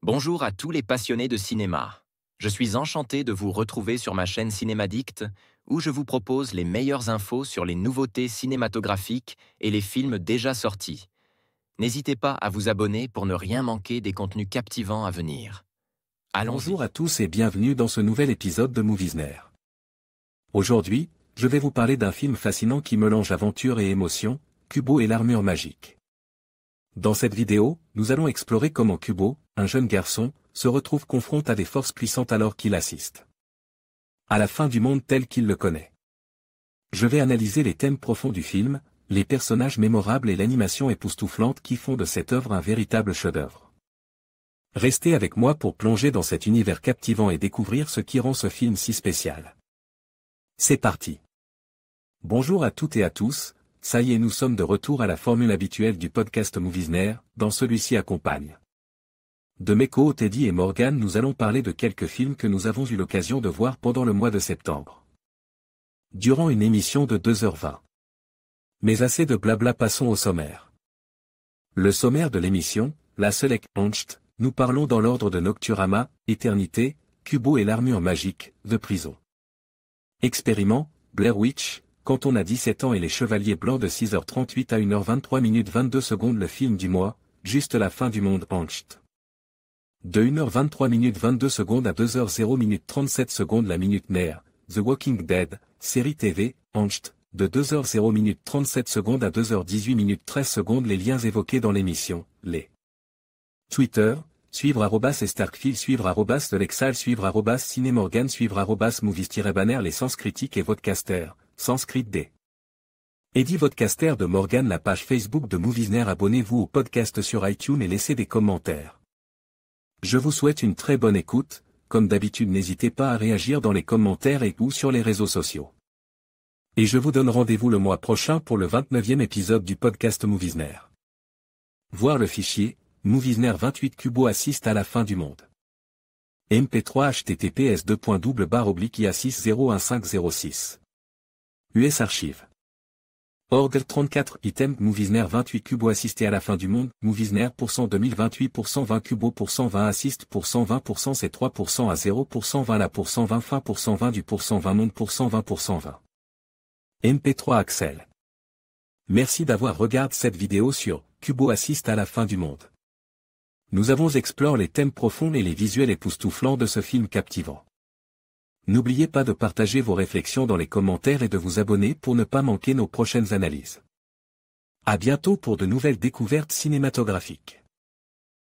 Bonjour à tous les passionnés de cinéma. Je suis enchanté de vous retrouver sur ma chaîne Cinémadicte, où je vous propose les meilleures infos sur les nouveautés cinématographiques et les films déjà sortis. N'hésitez pas à vous abonner pour ne rien manquer des contenus captivants à venir. Allons-y. Bonjour à tous et bienvenue dans ce nouvel épisode de Moviesner. Aujourd'hui, je vais vous parler d'un film fascinant qui mélange aventure et émotion, Kubo et l'armure magique. Dans cette vidéo, nous allons explorer comment Kubo, un jeune garçon, se retrouve confronté à des forces puissantes alors qu'il assiste à la fin du monde tel qu'il le connaît. Je vais analyser les thèmes profonds du film, les personnages mémorables et l'animation époustouflante qui font de cette œuvre un véritable chef-d'œuvre. Restez avec moi pour plonger dans cet univers captivant et découvrir ce qui rend ce film si spécial. C'est parti. Bonjour à toutes et à tous, ça y est, nous sommes de retour à la formule habituelle du podcast Moviesner, dans celui-ci accompagne. De mes co-hôtes Eddie et Morgan, nous allons parler de quelques films que nous avons eu l'occasion de voir pendant le mois de septembre. Durant une émission de 2h20. Mais assez de blabla, passons au sommaire. Le sommaire de l'émission, la Select Angst, nous parlons dans l'ordre de Nocturama, Éternité, Kubo et l'armure magique, The Prison. Expériment, Blair Witch, Quand on a 17 ans et les Chevaliers Blancs de 6h38 à 1h23 minutes 22 secondes, le film du mois, Juste la fin du monde Angst. De 1h23 minutes 22 secondes à 2h0 minutes 37 secondes la minute Nair, The Walking Dead, série TV, Angst, de 2h0 minutes 37 secondes à 2h18 minutes 13 secondes les liens évoqués dans l'émission, les Twitter, suivre @starkfield, suivre @delexal, suivre @cinemorgan, suivre @movies-banner, les sens critiques et Vodcaster, Sanskrit D. Eddie Vodcaster de Morgan, la page Facebook de Moviesner. Abonnez-vous au podcast sur iTunes et laissez des commentaires. Je vous souhaite une très bonne écoute, comme d'habitude n'hésitez pas à réagir dans les commentaires et ou sur les réseaux sociaux. Et je vous donne rendez-vous le mois prochain pour le 29e épisode du podcast Moviesner. Voir le fichier, Moviesner 28 Kubo assiste à la fin du monde. MP3 https://ia601506. US Archive. Org 34 item Moviesner 28 Kubo assisté à la fin du monde, Moviesner % 2028 %20 Kubo %20 assist %20 c'est 3% à 0% 20 la %20 fin %20 du %20 monde %20 20. MP3 Axel. Merci d'avoir regardé cette vidéo sur Kubo assiste à la fin du monde. Nous avons exploré les thèmes profonds et les visuels époustouflants de ce film captivant. N'oubliez pas de partager vos réflexions dans les commentaires et de vous abonner pour ne pas manquer nos prochaines analyses. À bientôt pour de nouvelles découvertes cinématographiques.